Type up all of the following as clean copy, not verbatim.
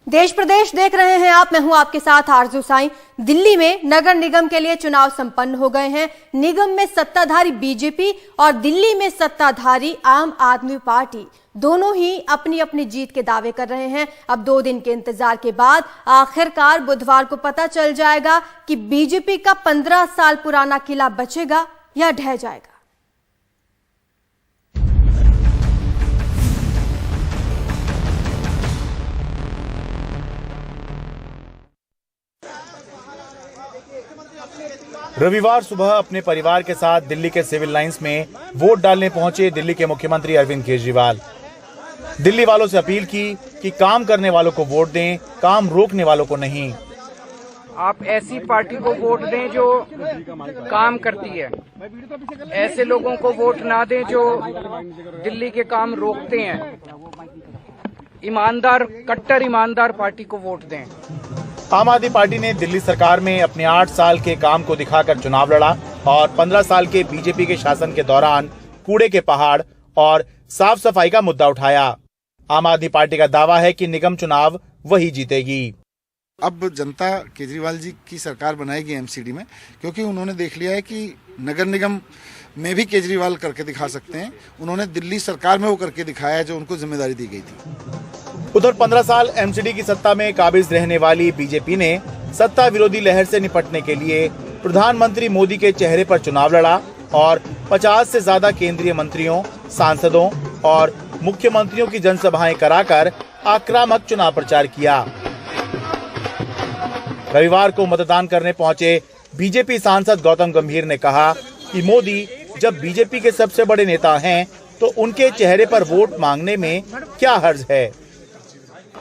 देश प्रदेश देख रहे हैं आप, मैं हूं आपके साथ आरजू साईं। दिल्ली में नगर निगम के लिए चुनाव संपन्न हो गए हैं। निगम में सत्ताधारी बीजेपी और दिल्ली में सत्ताधारी आम आदमी पार्टी दोनों ही अपनी अपनी जीत के दावे कर रहे हैं। अब 2 दिन के इंतजार के बाद आखिरकार बुधवार को पता चल जाएगा कि बीजेपी का 15 साल पुराना किला बचेगा या ढह जाएगा। रविवार सुबह अपने परिवार के साथ दिल्ली के सिविल लाइंस में वोट डालने पहुंचे दिल्ली के मुख्यमंत्री अरविंद केजरीवाल। दिल्ली वालों से अपील की कि काम करने वालों को वोट दें, काम रोकने वालों को नहीं। आप ऐसी पार्टी को वोट दें जो काम करती है, ऐसे लोगों को वोट ना दें जो दिल्ली के काम रोकते हैं। ईमानदार, कट्टर ईमानदार पार्टी को वोट दें। आम आदमी पार्टी ने दिल्ली सरकार में अपने 8 साल के काम को दिखाकर चुनाव लड़ा और 15 साल के बीजेपी के शासन के दौरान कूड़े के पहाड़ और साफ सफाई का मुद्दा उठाया। आम आदमी पार्टी का दावा है कि निगम चुनाव वही जीतेगी। अब जनता केजरीवाल जी की सरकार बनाएगी एमसीडी में, क्योंकि उन्होंने देख लिया है कि नगर निगम में भी केजरीवाल करके दिखा सकते हैं। उन्होंने दिल्ली सरकार में वो करके दिखाया है जो उनको जिम्मेदारी दी गई थी। उधर 15 साल एमसीडी की सत्ता में काबिज रहने वाली बीजेपी ने सत्ता विरोधी लहर से निपटने के लिए प्रधानमंत्री मोदी के चेहरे पर चुनाव लड़ा और 50 से ज्यादा केंद्रीय मंत्रियों, सांसदों और मुख्यमंत्रियों की जनसभाएं कराकर आक्रामक चुनाव प्रचार किया। रविवार को मतदान करने पहुंचे बीजेपी सांसद गौतम गंभीर ने कहा कि मोदी जब बीजेपी के सबसे बड़े नेता हैं तो उनके चेहरे पर वोट मांगने में क्या हर्ज है।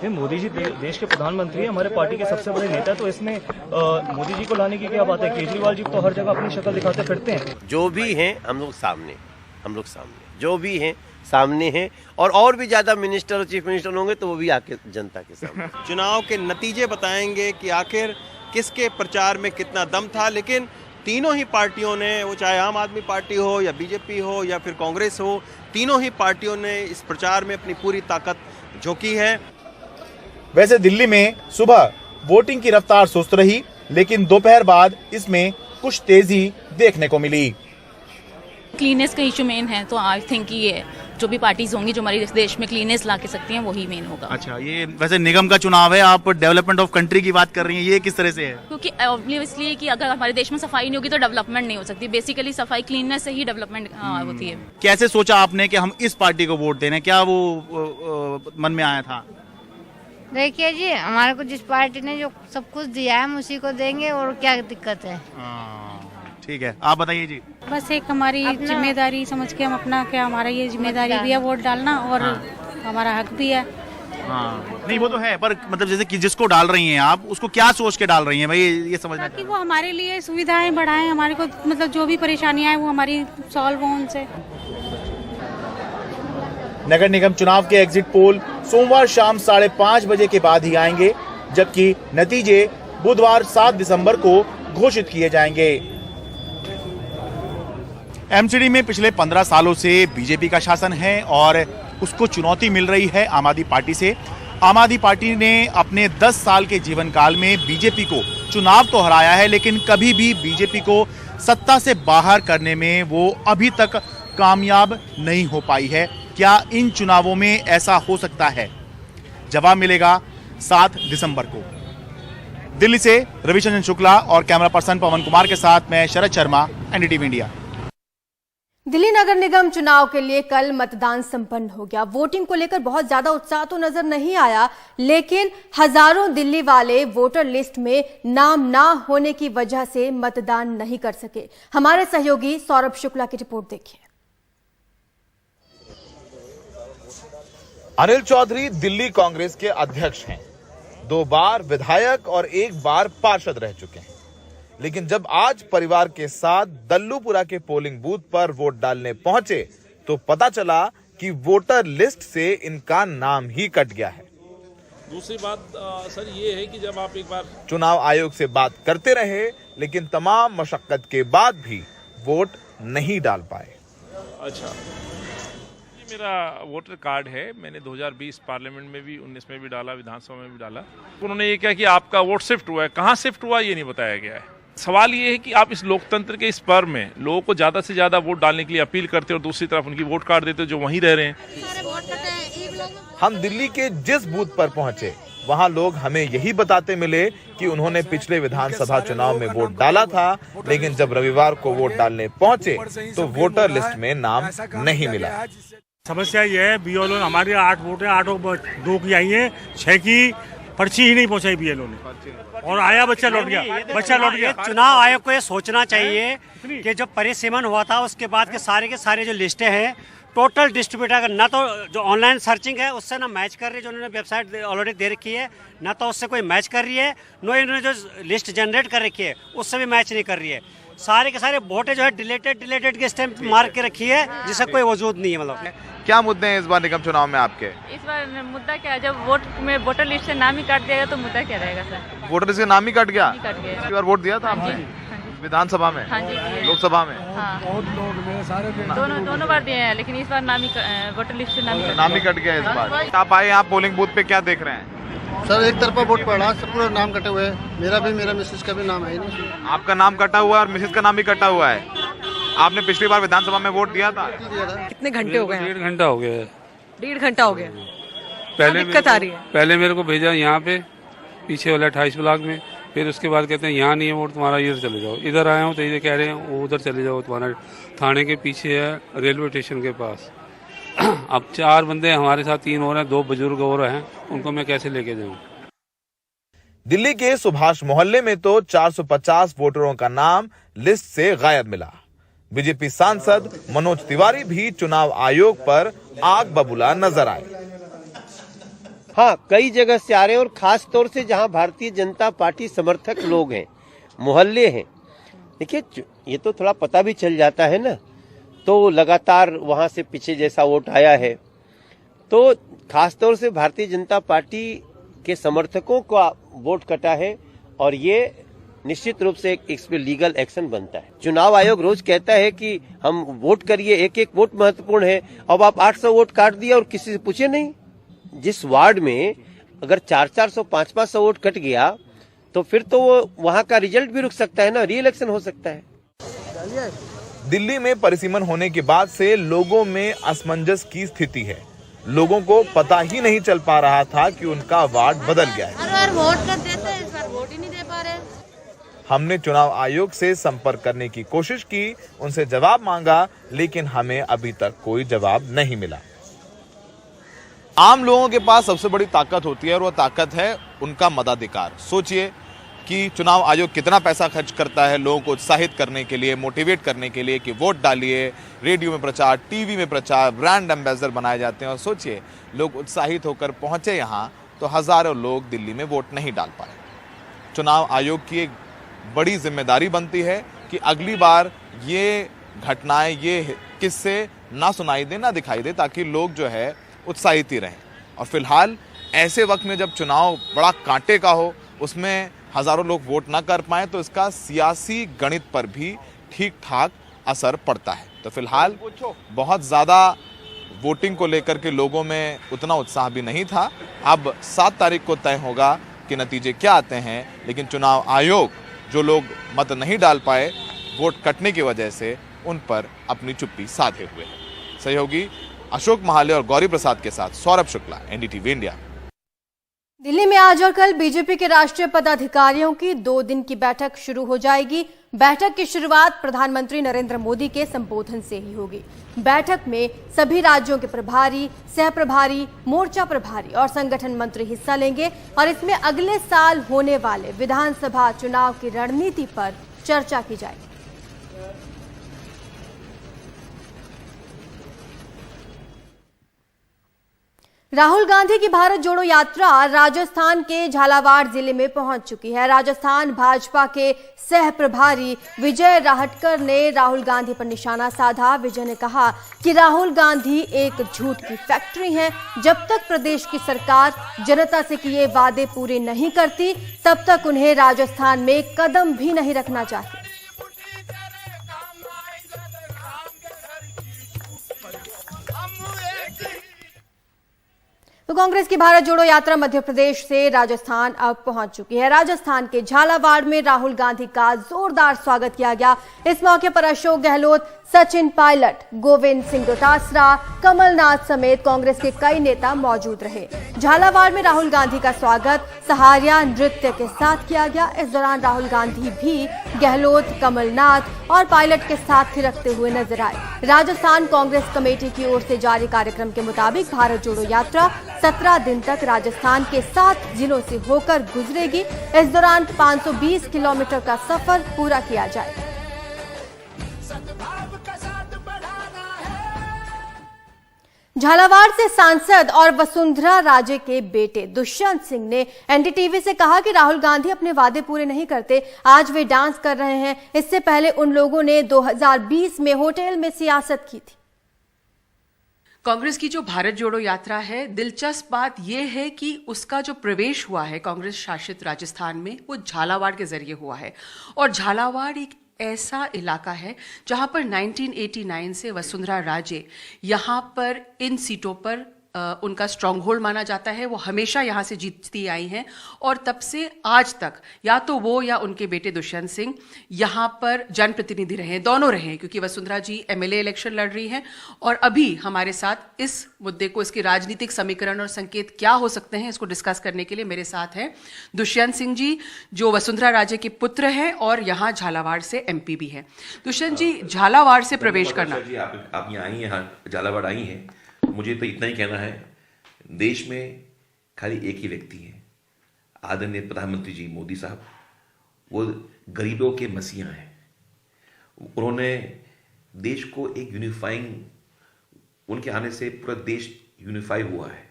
मोदी जी देश के प्रधानमंत्री हैं, हमारे पार्टी के सबसे बड़े नेता, तो इसमें मोदी जी को लाने की क्या बात है। केजरीवाल जी तो हर जगह अपनी शक्ल दिखाते फिरते हैं। जो भी हैं हम लोग सामने जो भी हैं सामने हैं, और भी ज्यादा मिनिस्टर और चीफ मिनिस्टर होंगे तो वो भी आके जनता के सामने चुनाव के नतीजे बताएंगे कि आखिर किसके प्रचार में कितना दम था। लेकिन तीनों ही पार्टियों ने, वो चाहे आम आदमी पार्टी हो या बीजेपी हो या फिर कांग्रेस हो, तीनों ही पार्टियों ने इस प्रचार में अपनी पूरी ताकत झोंकी है। वैसे दिल्ली में सुबह वोटिंग की रफ्तार सुस्त रही, लेकिन दोपहर बाद इसमें कुछ तेजी देखने को मिली। क्लीनेस का इशू मेन है, तो आई थिंक ये जो भी पार्टीज होंगी जो हमारे देश में क्लीनेस ला के सकती हैं वही मेन होगा। अच्छा, ये वैसे निगम का चुनाव है, आप डेवलपमेंट ऑफ कंट्री की बात कर रही हैं, ये किस तरह से है? क्योंकि ऑब्वियसली कि अगर हमारे देश में सफाई नहीं होगी तो डेवलपमेंट नहीं हो सकती। बेसिकली सफाई, क्लीननेस से ही डेवलपमेंट होती है। कैसे सोचा आपने कि हम इस पार्टी को वोट देना, क्या वो मन में आया था? देखिए जी, हमारे को जिस पार्टी ने जो सब कुछ दिया है हम उसी को देंगे, और क्या दिक्कत है। ठीक है, आप बताइए जी। बस एक हमारी जिम्मेदारी समझ के हम अपना, क्या हमारा ये जिम्मेदारी भी है वोट डालना, और हमारा हक भी है। नहीं वो तो है, पर मतलब जैसे कि जिसको डाल रही हैं आप, उसको क्या सोच के डाल रही हैं भाई, ये समझना ताकि वो हमारे लिए सुविधाएं बढ़ाएं, हमारे को मतलब जो भी परेशानियां हैं वो हमारी सॉल्व हो उनसे। नगर निगम चुनाव के एग्जिट पोल सोमवार शाम 5:30 बजे के बाद ही आएंगे, जबकि नतीजे बुधवार 7 दिसंबर को घोषित किए जाएंगे। एमसीडी में पिछले 15 सालों से बीजेपी का शासन है और उसको चुनौती मिल रही है आम आदमी पार्टी से। आम आदमी पार्टी ने अपने 10 साल के जीवन काल में बीजेपी को चुनाव तो हराया है, लेकिन कभी भी बीजेपी को सत्ता से बाहर करने में वो अभी तक कामयाब नहीं हो पाई है। क्या इन चुनावों में ऐसा हो सकता है? जवाब मिलेगा 7 दिसंबर को। दिल्ली से रविचंद्रन शुक्ला और कैमरा पर्सन पवन कुमार के साथ मैं शरद शर्मा, एनडीटीवी इंडिया। दिल्ली नगर निगम चुनाव के लिए कल मतदान संपन्न हो गया। वोटिंग को लेकर बहुत ज्यादा उत्साह तो नजर नहीं आया, लेकिन हजारों दिल्ली वाले वोटर लिस्ट में नाम ना होने की वजह से मतदान नहीं कर सके। हमारे सहयोगी सौरभ शुक्ला की रिपोर्ट देखिए। अनिल चौधरी दिल्ली कांग्रेस के अध्यक्ष हैं। 2 बार विधायक और 1 बार पार्षद रह चुके हैं, लेकिन जब आज परिवार के साथ दल्लूपुरा के पोलिंग बूथ पर वोट डालने पहुंचे तो पता चला कि वोटर लिस्ट से इनका नाम ही कट गया है। दूसरी बात सर ये है कि जब आप एक बार चुनाव आयोग से बात करते रहे, लेकिन तमाम मशक्कत के बाद भी वोट नहीं डाल पाए। अच्छा, मेरा वोटर कार्ड है, मैंने 2020 पार्लियामेंट में भी 19 में भी डाला, विधानसभा में भी डाला। उन्होंने ये कहा कि आपका वोट शिफ्ट हुआ है, कहाँ शिफ्ट हुआ ये नहीं बताया गया है। सवाल ये है कि आप इस लोकतंत्र के इस पर्व में लोगों को ज्यादा से ज्यादा वोट डालने के लिए अपील करते हो और दूसरी तरफ उनकी वोट काट देते हो जो वहीं रह रहे हैं। हम दिल्ली के जिस बूथ पर पहुंचे वहां लोग हमें यही बताते मिले कि उन्होंने पिछले विधानसभा चुनाव में वोट डाला था, लेकिन जब रविवार को वोट डालने पहुंचे तो वोटर लिस्ट में नाम नहीं मिला। समस्या यह है, बीएलओ हमारे 8 वोट है, 8 2 की आई है, 6 की पर्ची ही नहीं पहुंचाई बीएलओ ने, और आया बच्चा लौट गया। चुनाव आयोग को ये सोचना चाहिए कि जब परिसीमन हुआ था उसके बाद के सारे जो लिस्टें हैं टोटल डिस्ट्रीब्यूट अगर ना तो जो ऑनलाइन सर्चिंग है उससे ना मैच कर रही है, जो उन्होंने वेबसाइट ऑलरेडी दे रखी है ना तो उससे कोई मैच कर रही है, नो इन्होंने जो लिस्ट जनरेट कर रखी है उससे भी मैच नहीं कर रही है। सारे के सारे वोटें जो है डिलेटेड के स्टैंप मार्क के रखी है जिसका कोई वजूद नहीं है। मतलब क्या मुद्दे हैं इस बार निगम चुनाव में आपके? इस बार मुद्दा क्या है, जब वोट में वोटर लिस्ट से नाम ही काट दिया तो मुद्दा क्या रहेगा सर? वोटर लिस्ट से नाम ही कट गया? इस बार वोट दिया था आपने विधानसभा में? हाँ जी। लोकसभा में? हाँ। दोनों बार दिए हैं, लेकिन इस बार वोटर लिस्ट से नाम ही कट गया इस बार। आप आए यहाँ पोलिंग बूथ पे, क्या देख रहे हैं? सर एक तरफा वोट पड़ा, सब पूरा नाम कटे हुए हैं, मेरा भी मेरा मिसेज का भी नाम है नहीं। आपका नाम कटा हुआ है और मिसेज का नाम भी कटा हुआ है। आपने पिछली बार विधानसभा में वोट दिया था? कितने घंटे हो गए? 1.5 घंटा हो गया है। 1.5 घंटा हो गया। पहले दिक्कत आ रही है। पहले मेरे को भेजा यहाँ पे पीछे वाला 28 ब्लॉक में, फिर उसके बाद कहते हैं यहाँ नहीं है वोट तुम्हारा, इधर चले जाओ। इधर आया हूँ तो ये कह रहे हैं वो उधर चले जाओ, तुम्हारा थाने के पीछे है, रेलवे स्टेशन के पास। अब 4 बंदे हमारे साथ, 3 और हैं, 2 बुजुर्ग और हैं, उनको मैं कैसे लेके जाऊँ? दिल्ली के सुभाष मोहल्ले में तो 450 वोटरों का नाम लिस्ट से गायब मिला। बीजेपी सांसद मनोज तिवारी भी चुनाव आयोग पर आग बबूला नजर आए। हाँ, कई जगह से आ रहे हैं और खास तौर से जहां भारतीय जनता पार्टी समर्थक लोग हैं, मोहल्ले हैं। देखिए ये तो थोड़ा पता भी चल जाता है ना, तो लगातार वहां से पीछे जैसा वोट आया है, तो खास तौर से भारतीय जनता पार्टी के समर्थकों का वोट कटा है और ये निश्चित रूप से इस पे लीगल एक्शन बनता है। चुनाव आयोग रोज कहता है कि हम वोट करिए, एक एक वोट महत्वपूर्ण है। अब आप 800 वोट काट दिया और किसी से पूछे नहीं। जिस वार्ड में अगर 400 500 वोट कट गया तो फिर तो वो वहां का रिजल्ट भी रुक सकता है ना, री इलेक्शन हो सकता है। दिल्ली में परिसीमन होने के बाद से लोगों में असमंजस की स्थिति है। लोगों को पता ही नहीं चल पा रहा था कि उनका वार्ड बदल गया है। हर बार वोट कर देते हैं, इस बार वोट ही नहीं दे पा रहे। हमने चुनाव आयोग से संपर्क करने की कोशिश की, उनसे जवाब मांगा, लेकिन हमें अभी तक कोई जवाब नहीं मिला। आम लोगों के पास सबसे बड़ी ताकत होती है और वो ताकत है उनका मताधिकार। सोचिए कि चुनाव आयोग कितना पैसा खर्च करता है लोगों को उत्साहित करने के लिए, मोटिवेट करने के लिए कि वोट डालिए। रेडियो में प्रचार, टीवी में प्रचार, ब्रांड एम्बेसडर बनाए जाते हैं और सोचिए लोग उत्साहित होकर पहुंचे यहाँ तो हजारों लोग दिल्ली में वोट नहीं डाल पाए। चुनाव आयोग की एक बड़ी जिम्मेदारी बनती है कि अगली बार ये घटनाएं, ये किस्से ना सुनाई दे, ना दिखाई दे, ताकि लोग जो है उत्साहित ही रहें। और फिलहाल ऐसे वक्त में जब चुनाव बड़ा कांटे का हो, उसमें हजारों लोग वोट ना कर पाए तो इसका सियासी गणित पर भी ठीक ठाक असर पड़ता है। तो फिलहाल बहुत ज़्यादा वोटिंग को लेकर के लोगों में उतना उत्साह भी नहीं था। अब 7 तारीख को तय होगा कि नतीजे क्या आते हैं, लेकिन चुनाव आयोग जो लोग मत नहीं डाल पाए वोट कटने की वजह से, उन पर अपनी चुप्पी साधे हुए हैं। सहयोगी अशोक महाले और गौरी प्रसाद के साथ सौरभ शुक्ला, एनडीटीवी इंडिया। दिल्ली में आज और कल बीजेपी के राष्ट्रीय पदाधिकारियों की 2 दिन की बैठक शुरू हो जाएगी। बैठक की शुरुआत प्रधानमंत्री नरेंद्र मोदी के संबोधन से ही होगी। बैठक में सभी राज्यों के प्रभारी, सह प्रभारी, मोर्चा प्रभारी और संगठन मंत्री हिस्सा लेंगे और इसमें अगले साल होने वाले विधानसभा चुनाव की रणनीति पर चर्चा की जाएगी। राहुल गांधी की भारत जोड़ो यात्रा राजस्थान के झालावाड़ जिले में पहुंच चुकी है। राजस्थान भाजपा के सह प्रभारी विजय राहटकर ने राहुल गांधी पर निशाना साधा। विजय ने कहा कि राहुल गांधी एक झूठ की फैक्ट्री हैं। जब तक प्रदेश की सरकार जनता से किए वादे पूरे नहीं करती, तब तक उन्हें राजस्थान में कदम भी नहीं रखना चाहिए। तो कांग्रेस की भारत जोड़ो यात्रा मध्य प्रदेश से राजस्थान अब पहुंच चुकी है। राजस्थान के झालावाड़ में राहुल गांधी का जोरदार स्वागत किया गया। इस मौके पर अशोक गहलोत, सचिन पायलट, गोविंद सिंह डोटासरा, कमलनाथ समेत कांग्रेस के कई नेता मौजूद रहे। झालावाड़ में राहुल गांधी का स्वागत सहारिया नृत्य के साथ किया गया। इस दौरान राहुल गांधी भी गहलोत, कमलनाथ और पायलट के साथ थिरकते हुए नजर आए। राजस्थान कांग्रेस कमेटी की ओर से जारी कार्यक्रम के मुताबिक भारत जोड़ो यात्रा 17 दिन तक राजस्थान के 7 जिलों से होकर गुजरेगी। इस दौरान 520 किलोमीटर का सफर पूरा किया जाएगा। झालावाड़ से सांसद और वसुंधरा राजे के बेटे दुष्यंत सिंह ने एनडीटीवी से कहा कि राहुल गांधी अपने वादे पूरे नहीं करते, आज वे डांस कर रहे हैं। इससे पहले उन लोगों ने 2020 में होटल में सियासत की थी। कांग्रेस की जो भारत जोड़ो यात्रा है, दिलचस्प बात यह है कि उसका जो प्रवेश हुआ है कांग्रेस शासित राजस्थान में, वो झालावाड़ के जरिए हुआ है। और झालावाड़ एक ऐसा इलाका है जहां पर 1989 से वसुंधरा राजे यहां पर इन सीटों पर उनका स्ट्रॉन्ग होल्ड माना जाता है। वो हमेशा यहां से जीतती आई हैं और तब से आज तक या तो वो या उनके बेटे दुष्यंत सिंह यहां पर जनप्रतिनिधि रहे, दोनों रहे, क्योंकि वसुंधरा जी एमएलए इलेक्शन लड़ रही हैं। और अभी हमारे साथ इस मुद्दे को, इसकी राजनीतिक समीकरण और संकेत क्या हो सकते हैं, इसको डिस्कस करने के लिए मेरे साथ हैं दुष्यंत सिंह जी, जो वसुंधरा राजे के पुत्र हैं और यहाँ झालावाड़ से एमपी भी हैं। दुष्यंत जी, झालावाड़ से प्रवेश करना, आप यहाँ आई हैं, यहाँ झालावाड़ आई हैं, मुझे तो इतना ही कहना है, देश में खाली एक ही व्यक्ति है, आदरणीय प्रधानमंत्री जी मोदी साहब। वो गरीबों के मसीहा हैं। उन्होंने देश को एक यूनिफाइंग, उनके आने से पूरा देश यूनिफाई हुआ है।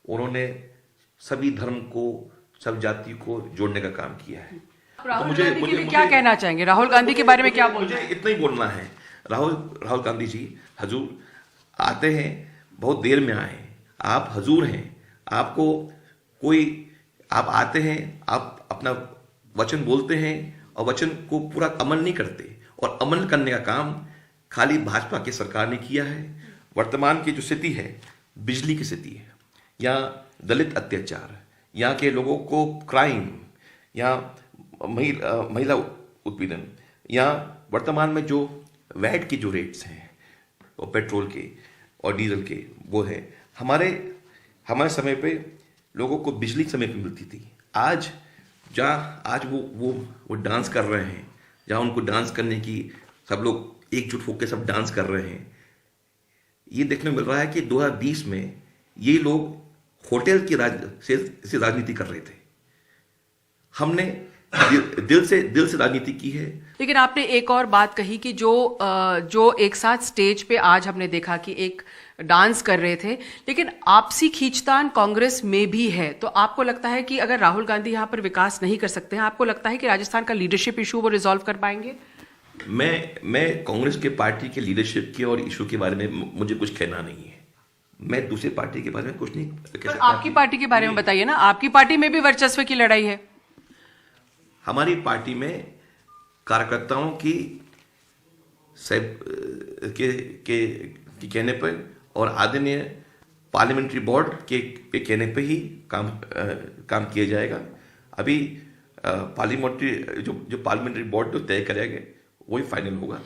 उन्होंने सभी धर्म को, सब जाति को जोड़ने का काम किया है। राहुल गांधी के लिए क्या कहना चाहेंगे? राहुल गांधी के बारे में क्या बोलना है? इतना ही बोलना है, राहुल गांधी जी हजूर आते हैं, बहुत देर में आए, आप हजूर हैं, आपको कोई, आप आते हैं, आप अपना वचन बोलते हैं और वचन को पूरा अमल नहीं करते, और अमल करने का काम खाली भाजपा की सरकार ने किया है। वर्तमान की जो स्थिति है, बिजली की स्थिति है, यहाँ दलित अत्याचार, यहाँ के लोगों को क्राइम, यहाँ महिला उत्पीड़न, यहाँ वर्तमान में जो वैट की जो रेट्स हैं और पेट्रोल के और डीजल के, वो है। हमारे समय पे लोगों को बिजली समय पे मिलती थी। आज वो डांस कर रहे हैं, जहाँ उनको डांस करने की, सब लोग एकजुट होकर सब डांस कर रहे हैं। ये देखने मिल रहा है कि 2020 में ये लोग होटल की से राजनीति कर रहे थे। हमने दिल से राजनीति की है। लेकिन आपने एक और बात कही कि जो एक साथ स्टेज पे आज हमने देखा कि एक डांस कर रहे थे, लेकिन आपसी खींचतान कांग्रेस में भी है। तो आपको लगता है कि अगर राहुल गांधी यहाँ पर विकास नहीं कर सकते हैं, आपको लगता है कि राजस्थान का लीडरशिप इशू वो रिजॉल्व कर पाएंगे? मैं कांग्रेस के पार्टी के लीडरशिप के और इशू के बारे में मुझे कुछ कहना नहीं है। मैं दूसरी पार्टी के बारे में कुछ नहीं कह सकता। आपकी पार्टी के बारे में बताइए ना, आपकी पार्टी में भी वर्चस्व की लड़ाई है। हमारी पार्टी में कार्यकर्ताओं की के कहने पर और आदरणीय पार्लियामेंट्री बोर्ड के कहने पर ही काम किया जाएगा। अभी पार्लियामेंट्री जो पार्लियामेंट्री बोर्ड जो तय करेगा वही फाइनल होगा।